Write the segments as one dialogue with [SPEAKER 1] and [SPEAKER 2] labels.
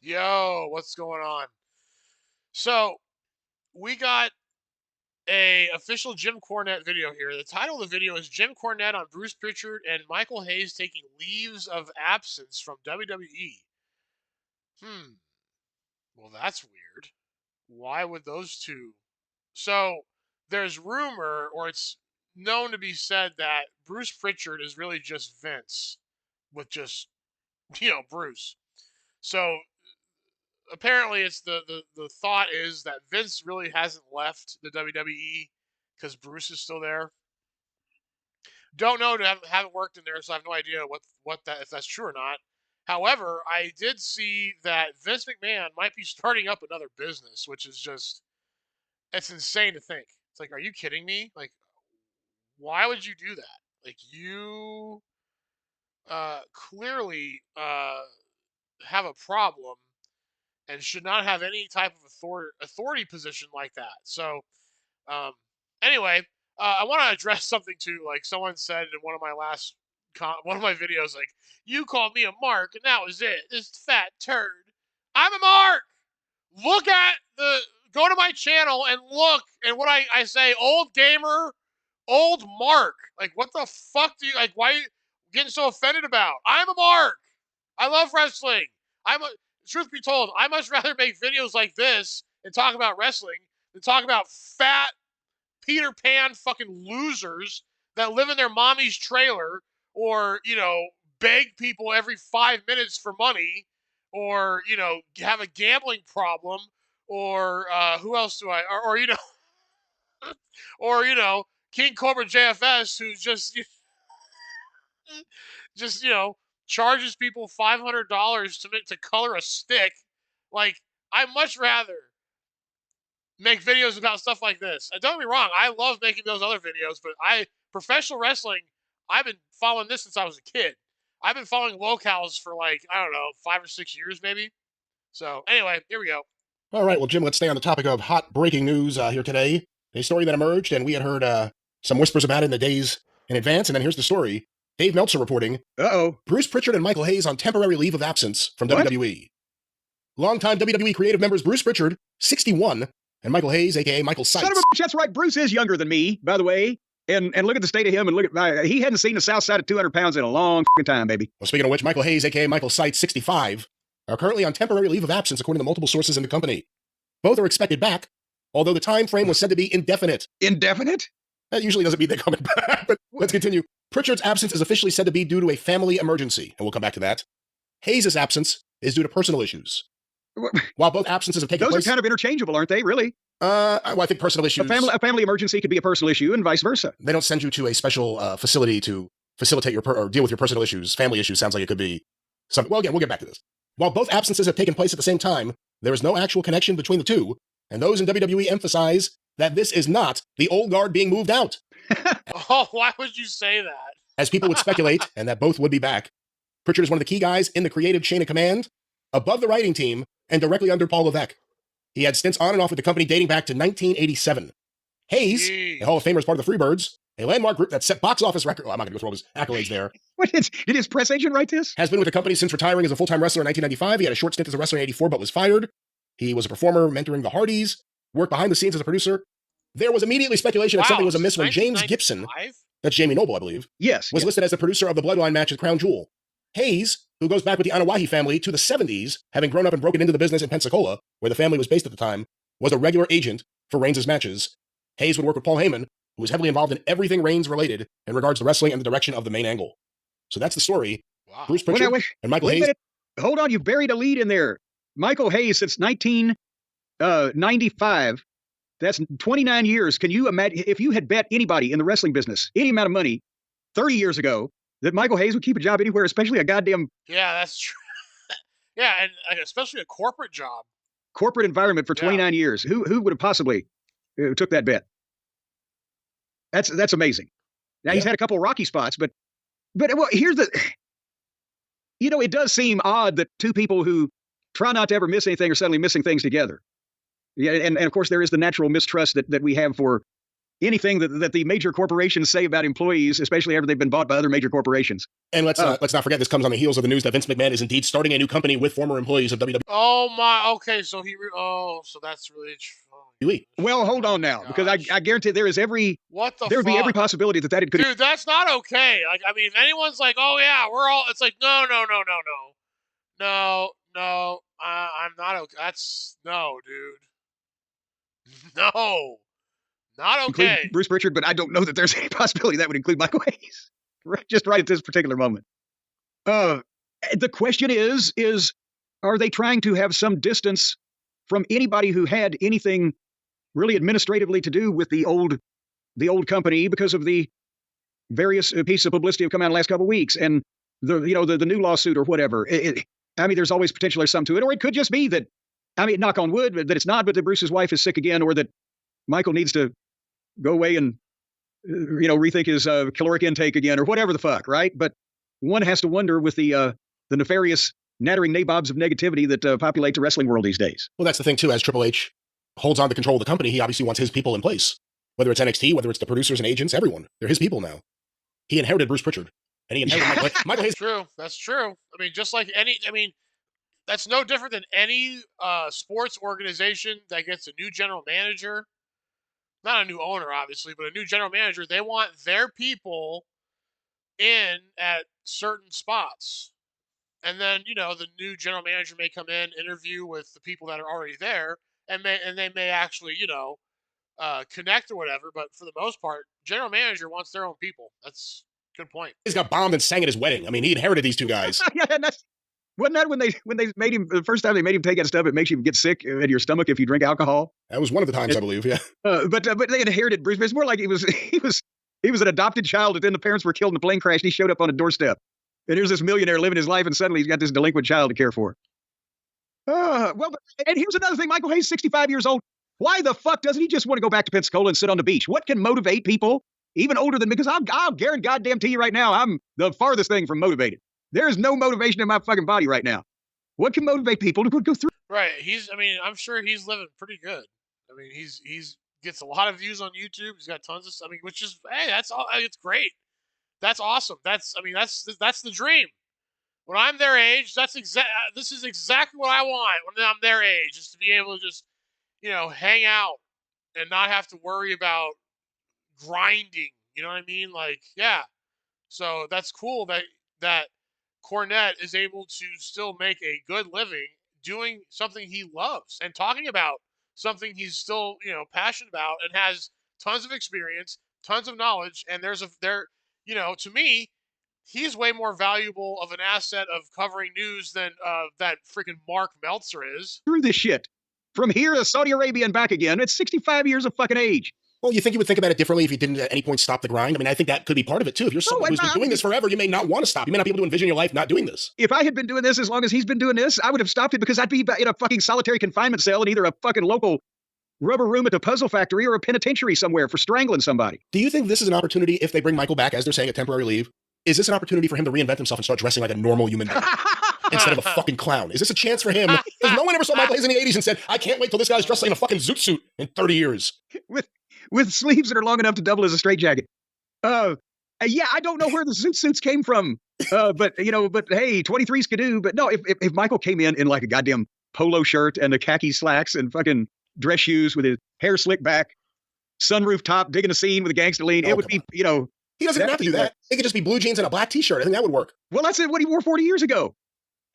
[SPEAKER 1] Yo, what's going on? So we got a official Jim Cornette video here. The title of the video is Jim Cornette on Bruce Prichard and Michael Hayes taking leaves of absence from WWE. Well, that's weird. Why would those two? So there's rumor, or it's known to be said, that Bruce Prichard is really just Vince with just, Bruce. So apparently it's the thought is that Vince really hasn't left the WWE because Bruce is still there. Don't know, haven't worked in there, so I have no idea what that, if that's true or not. However, I did see that Vince McMahon might be starting up another business, which is just, it's insane to think. It's like, are you kidding me? Like, why would you do that? Like, you clearly have a problem and should not have any type of authority position like that. So, anyway, I want to address something too. Like someone said in one of my one of my videos, like, you called me a mark and that was it. This fat turd. I'm a mark. Go to my channel and look at what I say. Old gamer, old mark. Like, what the fuck do you, like, why are you getting so offended about? I'm a mark. I love wrestling. Truth be told, I much rather make videos like this and talk about wrestling than talk about fat Peter Pan fucking losers that live in their mommy's trailer, or, beg people every 5 minutes for money, or, have a gambling problem, or who else do I, or or, King Cobra JFS, who's just, just, charges people $500 to color a stick. Like, I much rather make videos about stuff like this. And don't get me wrong, I love making those other videos, but professional wrestling, I've been following this since I was a kid. I've been following locals for, like, I don't know, 5 or 6 years maybe. So anyway, here we go.
[SPEAKER 2] All right, well, Jim, let's stay on the topic of hot breaking news here today. A story that emerged, and we had heard some whispers about it in the days in advance, and then here's the story. Dave Meltzer reporting, Bruce Prichard and Michael Hayes on temporary leave of absence from WWE. Longtime WWE creative members Bruce Prichard, 61, and Michael Hayes, a.k.a. Michael Cyraxx.
[SPEAKER 3] Son of a bitch, that's right. Bruce is younger than me, by the way. And look at the state of him, and look at he hadn't seen the south side of 200 pounds in a long time, baby.
[SPEAKER 2] Well, speaking of which, Michael Hayes, a.k.a. Michael Cyraxx, 65, are currently on temporary leave of absence, according to multiple sources in the company. Both are expected back, although the time frame was said to be indefinite.
[SPEAKER 3] Indefinite?
[SPEAKER 2] That usually doesn't mean they're coming back, but let's continue. Prichard's absence is officially said to be due to a family emergency, and we'll come back to that. Hayes' absence is due to personal issues. While both absences have taken place...
[SPEAKER 3] Those are kind of interchangeable, aren't they, really?
[SPEAKER 2] Well, I think personal issues...
[SPEAKER 3] A family emergency could be a personal issue, and vice versa.
[SPEAKER 2] They don't send you to a special facility to facilitate or deal with your personal issues. Family issues sounds like it could be something... Well, again, we'll get back to this. While both absences have taken place at the same time, there is no actual connection between the two, and those in WWE emphasize that this is not the old guard being moved out.
[SPEAKER 1] Oh, why would you say that?
[SPEAKER 2] As people would speculate, and that both would be back. Prichard is one of the key guys in the creative chain of command, above the writing team, and directly under Paul Levesque. He had stints on and off with the company dating back to 1987. Hayes, a Hall of Famer as part of the Freebirds, a landmark group that set box office record... Oh, I'm not going to go through all his accolades there.
[SPEAKER 3] Did his press agent write this?
[SPEAKER 2] Has been with the company since retiring as a full-time wrestler in 1995. He had a short stint as a wrestler in 84, but was fired. He was a performer mentoring the Hardys, worked behind the scenes as a producer. There was immediately speculation that something was amiss when James Gibson, that's Jamie Noble, I believe, was listed as the producer of the Bloodline match at Crown Jewel. Hayes, who goes back with the Anawahi family to the 70s, having grown up and broken into the business in Pensacola, where the family was based at the time, was a regular agent for Reigns' matches. Hayes would work with Paul Heyman, who was heavily involved in everything Reigns related in regards to wrestling and the direction of the main angle. So that's the story.
[SPEAKER 1] Wow.
[SPEAKER 2] Bruce Prichard and Michael Hayes.
[SPEAKER 3] Hold on, you buried a lead in there. Michael Hayes since 1995. That's 29 years. Can you imagine if you had bet anybody in the wrestling business any amount of money 30 years ago that Michael Hayes would keep a job anywhere, especially a goddamn...
[SPEAKER 1] Yeah, that's true. Yeah, and especially a corporate job.
[SPEAKER 3] Corporate environment for 29 years. Who would have possibly took that bet? That's amazing. Now, he's had a couple of rocky spots, but well, here's the... it does seem odd that two people who try not to ever miss anything are suddenly missing things together. Yeah, and of course there is the natural mistrust that we have for anything that the major corporations say about employees, especially after they've been bought by other major corporations.
[SPEAKER 2] And let's not forget, this comes on the heels of the news that Vince McMahon is indeed starting a new company with former employees of WWE.
[SPEAKER 1] Oh my, okay, so so that's really true.
[SPEAKER 3] Well, hold on now, because I guarantee there is every there'd be every possibility that it could.
[SPEAKER 1] Dude, that's not okay. Like, I mean, if anyone's like, oh yeah, we're all, it's like, no, I'm not okay. That's no, dude. No, not okay.
[SPEAKER 3] Include Bruce Prichard, but I don't know that there's any possibility that would include Michael Hayes. Just right at this particular moment. The question is, are they trying to have some distance from anybody who had anything really administratively to do with the old company because of the various pieces of publicity have come out in the last couple of weeks and the new lawsuit or whatever. I mean, there's always potential there's something to it, or it could just be that, I mean, knock on wood, that it's not, but that Bruce's wife is sick again, or that Michael needs to go away and rethink his caloric intake again, or whatever the fuck, right? But one has to wonder with the nefarious nattering nabobs of negativity that populate the wrestling world these days.
[SPEAKER 2] Well, that's the thing too. As Triple H holds on to control of the company, he obviously wants his people in place. Whether it's NXT, whether it's the producers and agents, everyone, they're his people now. He inherited Bruce Prichard, and he inherited Michael Hayes.
[SPEAKER 1] True, that's true. I mean, just like that's no different than any sports organization that gets a new general manager. Not a new owner, obviously, but a new general manager. They want their people in at certain spots. And then, the new general manager may come in, interview with the people that are already there, and they may actually, connect or whatever. But for the most part, general manager wants their own people. That's a good point.
[SPEAKER 2] He's got bombed and sang at his wedding. I mean, he inherited these two guys.
[SPEAKER 3] Yeah, and wasn't that when they made him the first time they made him take that stuff? It makes you get sick in your stomach if you drink alcohol.
[SPEAKER 2] That was one of the times, I believe. Yeah.
[SPEAKER 3] But they inherited Bruce. It's more like he was an adopted child, and then the parents were killed in a plane crash, and he showed up on a doorstep. And here's this millionaire living his life, and suddenly he's got this delinquent child to care for. And here's another thing. Michael Hayes, 65 years old. Why the fuck doesn't he just want to go back to Pensacola and sit on the beach? What can motivate people even older than me? Because I'll guarantee goddamn to you right now, I'm the farthest thing from motivated. There is no motivation in my fucking body right now. What can motivate people to go through?
[SPEAKER 1] Right. I'm sure he's living pretty good. I mean, he's gets a lot of views on YouTube. He's got tons of, which is, hey, that's all. It's great. That's awesome. That's the dream. When I'm their age, this is exactly what I want when I'm their age, is to be able to just, hang out and not have to worry about grinding. You know what I mean? Like, yeah. So that's cool that Cornette is able to still make a good living doing something he loves and talking about something he's still, passionate about and has tons of experience, tons of knowledge. And to me, he's way more valuable of an asset of covering news than that freaking Mark Meltzer is.
[SPEAKER 3] Through this shit. From here to Saudi Arabia and back again. It's 65 years of fucking age.
[SPEAKER 2] Well, you think you would think about it differently if you didn't at any point stop the grind? I mean, I think that could be part of it, too. If you're someone who's been doing this forever, you may not want to stop. You may not be able to envision your life not doing this.
[SPEAKER 3] If I had been doing this as long as he's been doing this, I would have stopped it because I'd be in a fucking solitary confinement cell in either a fucking local rubber room at the puzzle factory or a penitentiary somewhere for strangling somebody.
[SPEAKER 2] Do you think this is an opportunity, if they bring Michael back, as they're saying, a temporary leave, is this an opportunity for him to reinvent himself and start dressing like a normal human being instead of a fucking clown? Is this a chance for him? Because no one ever saw Michael Hayes in the 80s and said, I can't wait till this guy's dressed like in a fucking zoot suit in 30 years.
[SPEAKER 3] With sleeves that are long enough to double as a straitjacket. Yeah, I don't know where the zoot suits came from. But hey, 23s could do. But no, if Michael came in like a goddamn polo shirt and the khaki slacks and fucking dress shoes with his hair slicked back, sunroof top, digging a scene with a gangster lean, it would be,
[SPEAKER 2] He doesn't even have to do that. It could just be blue jeans and a black t-shirt. I think that would work.
[SPEAKER 3] Well, that's what he wore 40 years ago.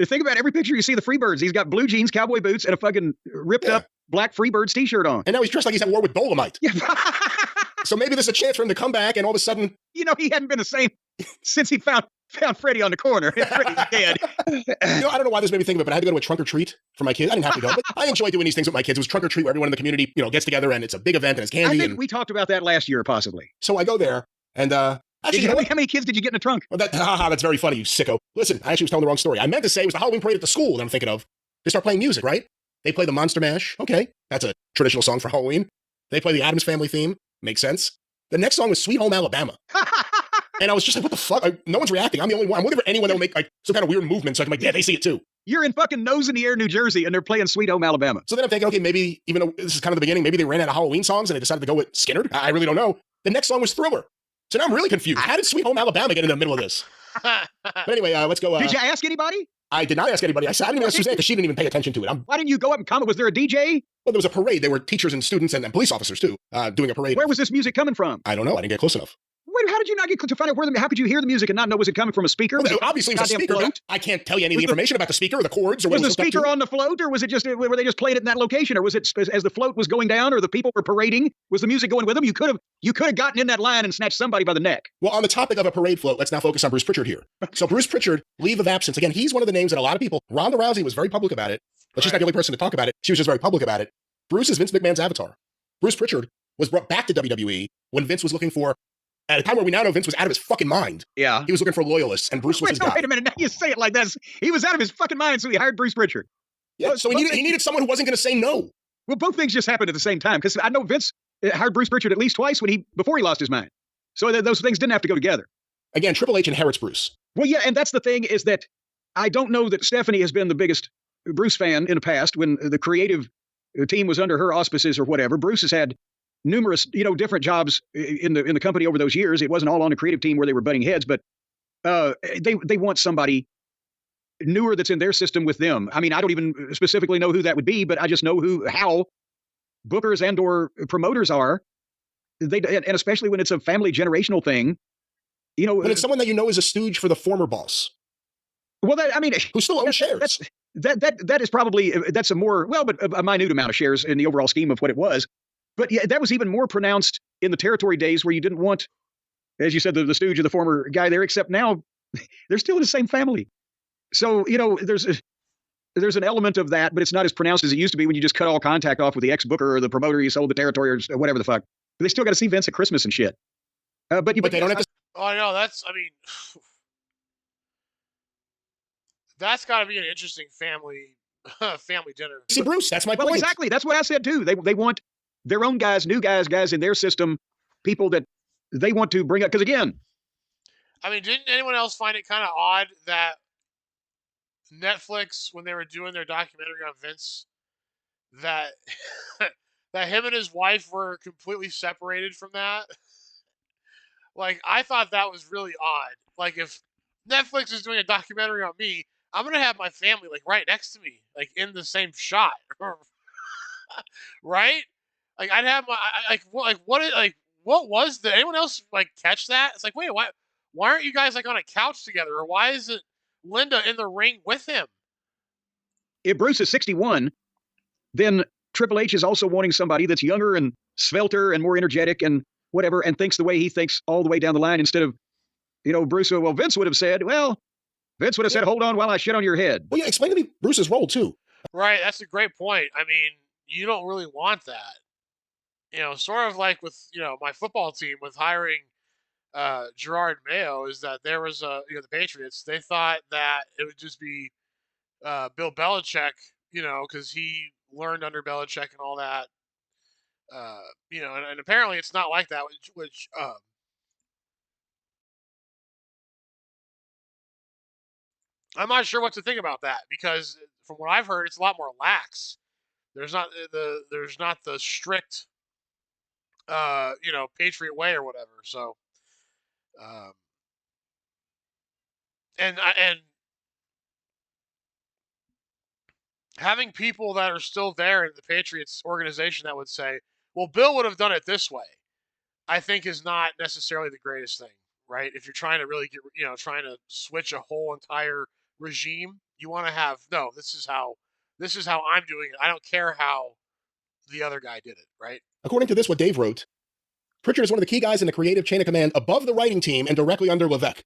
[SPEAKER 3] Think about every picture you see of the Freebirds. He's got blue jeans, cowboy boots, and a fucking ripped up black Freebirds t-shirt on.
[SPEAKER 2] And now he's dressed like he's at war with Dolomite. Yeah. So maybe there's a chance for him to come back and all of a sudden...
[SPEAKER 3] he hadn't been the same since he found Freddie on the corner. Freddie's dead.
[SPEAKER 2] I don't know why this made me think of it, but I had to go to a trunk or treat for my kids. I didn't have to go, but I enjoy doing these things with my kids. It was trunk or treat where everyone in the community, gets together and it's a big event and it's candy.
[SPEAKER 3] I think we talked about that last year, possibly.
[SPEAKER 2] So I go there and...
[SPEAKER 3] Actually, how many kids did you get in the trunk?
[SPEAKER 2] Well, that's very funny, you sicko. Listen, I actually was telling the wrong story. I meant to say it was the Halloween parade at the school that I'm thinking of. They start playing music, right? They play the Monster Mash. Okay, that's a traditional song for Halloween. They play the Addams Family theme. Makes sense. The next song was Sweet Home Alabama. And I was just like, what the fuck? No one's reacting. I'm the only one. I'm looking for anyone that will make some kind of weird movement so I can be like, yeah, they see it too.
[SPEAKER 3] You're in fucking nose in the air, New Jersey, and they're playing Sweet Home Alabama.
[SPEAKER 2] So then I'm thinking, okay, maybe, even though this is kind of the beginning, maybe they ran out of Halloween songs and they decided to go with Skinner. I really don't know. The next song was Thriller. So now I'm really confused. How did Sweet Home Alabama get in the middle of this? But anyway, let's go.
[SPEAKER 3] Did you ask anybody?
[SPEAKER 2] I did not ask anybody. I didn't even ask Suzanne because she didn't even pay attention to it.
[SPEAKER 3] Why didn't you go up and comment? Was there a DJ?
[SPEAKER 2] Well, there was a parade. There were teachers and students and police officers, too, doing a parade.
[SPEAKER 3] Where was this music coming from?
[SPEAKER 2] I don't know. I didn't get close enough.
[SPEAKER 3] Wait, how did you not get to find out how could you hear the music and not know was it coming from a speaker?
[SPEAKER 2] Well, obviously it was a speaker. But I can't tell you any of the information about the speaker or the chords or what
[SPEAKER 3] was the speaker on the float, or was it just were they just playing it in that location, or was it as the float was going down, or the people were parading? Was the music going with them? You could have gotten in that line and snatched somebody by the neck.
[SPEAKER 2] Well, on the topic of a parade float, let's now focus on Bruce Prichard here. So Bruce Prichard, leave of absence. Again, he's one of the names that a lot of people. Ronda Rousey was very public about it, but she's not the only person to talk about it. She was just very public about it. Bruce is Vince McMahon's avatar. Bruce Prichard was brought back to WWE when Vince was looking for. At a time where we now know Vince was out of his fucking mind.
[SPEAKER 3] Yeah.
[SPEAKER 2] He was looking for loyalists, and Bruce was his guy.
[SPEAKER 3] Wait a minute, now you say it like this. He was out of his fucking mind, so he hired Bruce Prichard.
[SPEAKER 2] Yeah, so he needed someone who wasn't going to say no.
[SPEAKER 3] Well, both things just happened at the same time, because I know Vince hired Bruce Prichard at least twice before he lost his mind. So those things didn't have to go together.
[SPEAKER 2] Again, Triple H inherits Bruce.
[SPEAKER 3] Well, yeah, and that's the thing, is that I don't know that Stephanie has been the biggest Bruce fan in the past when the creative team was under her auspices or whatever. Bruce has had numerous, different jobs in the company over those years. It wasn't all on the creative team where they were butting heads, but they want somebody newer that's in their system with them. I mean, I don't even specifically know who that would be, but I just know how bookers and or promoters are. And especially when it's a family generational thing,
[SPEAKER 2] when it's someone that is a stooge for the former boss.
[SPEAKER 3] Well,
[SPEAKER 2] who still owns shares.
[SPEAKER 3] That is probably, that's a minute amount of shares in the overall scheme of what it was. But yeah, that was even more pronounced in the territory days where you didn't want, as you said, the stooge of the former guy there, except now they're still in the same family. So, there's an element of that, but it's not as pronounced as it used to be when you just cut all contact off with the ex-booker or the promoter you sold the territory or whatever the fuck. But they still got to see Vince at Christmas and shit. But they don't have to.
[SPEAKER 1] Oh, no, that's got to be an interesting family dinner.
[SPEAKER 2] See, Bruce, that's my point.
[SPEAKER 3] Well, exactly. That's what I said, too. They want their own guys, new guys in their system, people that they want to bring up. Because again,
[SPEAKER 1] didn't anyone else find it kind of odd that Netflix, when they were doing their documentary on Vince, that that him and his wife were completely separated from that? Like, I thought that was really odd. Like, if Netflix is doing a documentary on me, I'm gonna have my family right next to me, in the same shot, right? Like, I'd have my what was the anyone else catch that? It's wait, why aren't you guys on a couch together, or why isn't Linda in the ring with him?
[SPEAKER 3] If Bruce is 61, then Triple H is also wanting somebody that's younger and svelter and more energetic and whatever, and thinks the way he thinks all the way down the line, instead of, Bruce. Well, Vince would have said, hold on while I shit on your head.
[SPEAKER 2] Well, yeah, explain to me Bruce's role too.
[SPEAKER 1] Right, that's a great point. You don't really want that. Sort of like with, my football team with hiring Gerard Mayo, is that there was the Patriots, they thought that it would just be Bill Belichick, because he learned under Belichick and all that. And apparently it's not like that, which I'm not sure what to think about that, because from what I've heard, it's a lot more lax. There's not the strict, Patriot way or whatever. So, and having people that are still there in the Patriots organization that would say, well, Bill would have done it this way, I think is not necessarily the greatest thing, right? If you're trying to really get, trying to switch a whole entire regime, you want to have, no, this is how I'm doing it. I don't care how the other guy did it, right?
[SPEAKER 2] According to this, what Dave wrote, Prichard is one of the key guys in the creative chain of command above the writing team and directly under Levesque.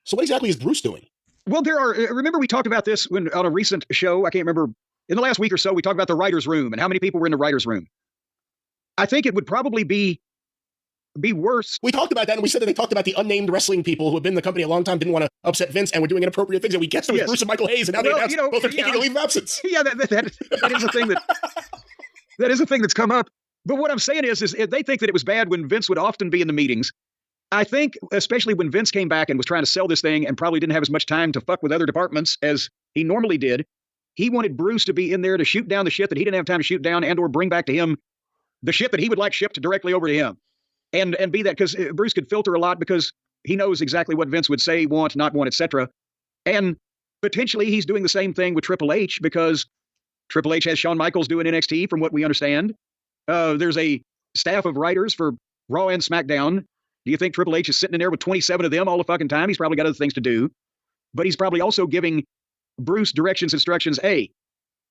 [SPEAKER 2] So what exactly is Bruce doing?
[SPEAKER 3] Well, remember we talked about this on a recent show, I can't remember, in the last week or so, we talked about the writer's room and how many people were in the writer's room. I think it would probably be worse.
[SPEAKER 2] We talked about that, and we said that they talked about the unnamed wrestling people who have been in the company a long time, didn't want to upset Vince, and were doing inappropriate things, and we guessed it was Bruce and Michael Hayes, and now they announced both are taking a leave of absence.
[SPEAKER 3] Yeah, that is a thing that is a thing that's come up. But what I'm saying is they think that it was bad when Vince would often be in the meetings I think, especially when Vince came back and was trying to sell this thing and probably didn't have as much time to fuck with other departments as he normally did, he wanted Bruce to be in there to shoot down the shit that he didn't have time to shoot down and or bring back to him the shit that he would like shipped directly over to him. And be that, because Bruce could filter a lot because he knows exactly what Vince would say, want, not want, etc. And potentially he's doing the same thing with Triple H, because Triple H has Shawn Michaels doing NXT, from what we understand. There's a staff of writers for Raw and SmackDown. Do you think Triple H is sitting in there with 27 of them all the fucking time? He's probably got other things to do. But he's probably also giving Bruce directions, instructions. Hey,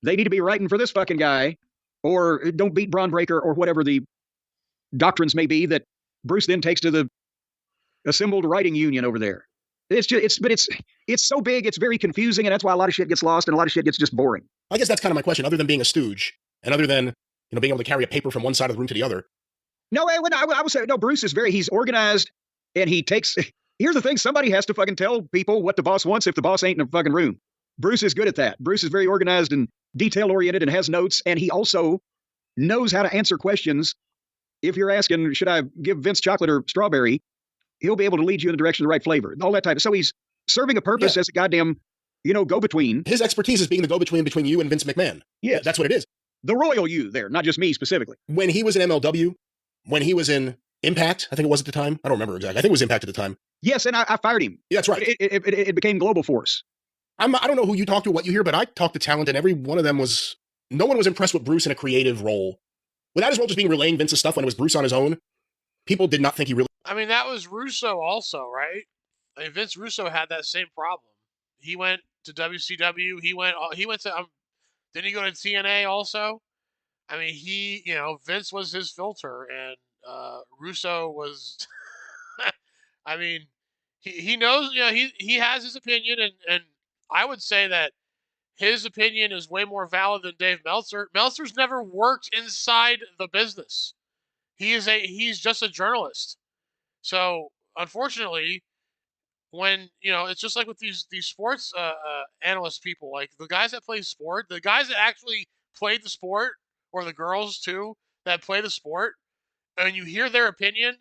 [SPEAKER 3] they need to be writing for this fucking guy, or don't beat Braun Breaker, or whatever the doctrines may be that Bruce then takes to the assembled writing union over there. It's so big, it's very confusing, and that's why a lot of shit gets lost and a lot of shit gets just boring.
[SPEAKER 2] I guess that's kind of my question. Other than being a stooge, and other than being able to carry a paper from one side of the room to the other.
[SPEAKER 3] No, I would say no. Bruce is he's organized, and he takes. Here's the thing: somebody has to fucking tell people what the boss wants if the boss ain't in the fucking room. Bruce is good at that. Bruce is very organized and detail oriented and has notes, and he also knows how to answer questions. If you're asking, should I give Vince chocolate or strawberry, he'll be able to lead you in the direction of the right flavor. All that type of. So he's serving a purpose as a goddamn, go-between.
[SPEAKER 2] His expertise is being the go-between between you and Vince McMahon.
[SPEAKER 3] Yeah,
[SPEAKER 2] that's what it is.
[SPEAKER 3] The royal you there, not just me specifically.
[SPEAKER 2] When he was in MLW, when he was in Impact, I think it was at the time. I don't remember exactly. I think it was Impact at the time.
[SPEAKER 3] Yes, and I fired him.
[SPEAKER 2] Yeah, that's right.
[SPEAKER 3] It became Global Force.
[SPEAKER 2] I don't know who you talk to, what you hear, but I talked to talent, and every one of them was. No one was impressed with Bruce in a creative role. Without his role just being relaying Vince's stuff when it was Bruce on his own, people did not think he really.
[SPEAKER 1] I mean, that was Russo also, right? I mean, Vince Russo had that same problem. He went to WCW. He went to. Didn't he go to TNA also? I mean, Vince was his filter, and Russo was. I mean, he knows. He has his opinion, and I would say that his opinion is way more valid than Dave Meltzer. Meltzer's never worked inside the business. He's just a journalist. So unfortunately, when it's just like with these sports analyst people, like the guys that play sport, the guys that actually played the sport, or the girls too that play the sport, and you hear their opinion,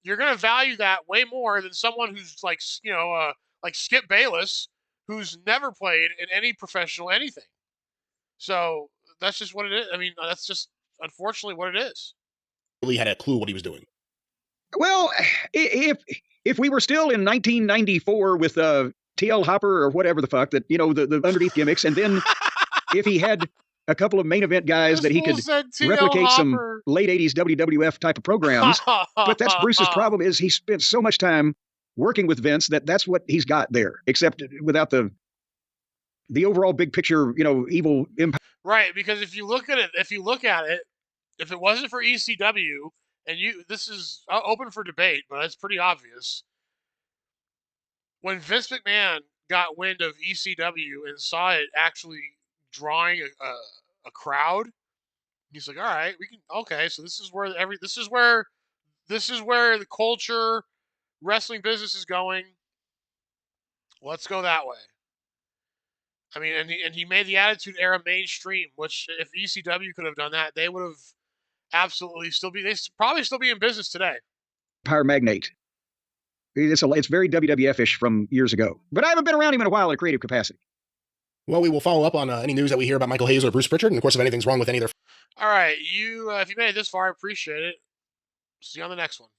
[SPEAKER 1] you're gonna value that way more than someone who's like Skip Bayless, who's never played in any professional anything. So that's just what it is. I mean, that's just unfortunately what it is.
[SPEAKER 2] Really had a clue what he was doing.
[SPEAKER 3] Well, if we were still in 1994 with TL Hopper or whatever the fuck, that the underneath gimmicks, and then if he had a couple of main event guys that he could replicate some late 80s WWF type of programs. But that's Bruce's problem, is he spent so much time working with Vince that's what he's got there, except without the overall big picture, evil impact.
[SPEAKER 1] Right, because if you look at it, if it wasn't for ECW, and this is open for debate, but it's pretty obvious. When Vince McMahon got wind of ECW and saw it actually drawing a crowd, he's like, all right, so this is where the culture wrestling business is going. Let's go that way. I mean, and he made the Attitude Era mainstream, which if ECW could have done that, they would have absolutely probably still be in business today.
[SPEAKER 3] Power magnate. It's very WWF-ish from years ago, but I haven't been around him in a while in a creative capacity.
[SPEAKER 2] Well, we will follow up on any news that we hear about Michael Hayes or Bruce Prichard, and of course, if anything's wrong with any of their.
[SPEAKER 1] All right, if you made it this far, I appreciate it. See you on the next one.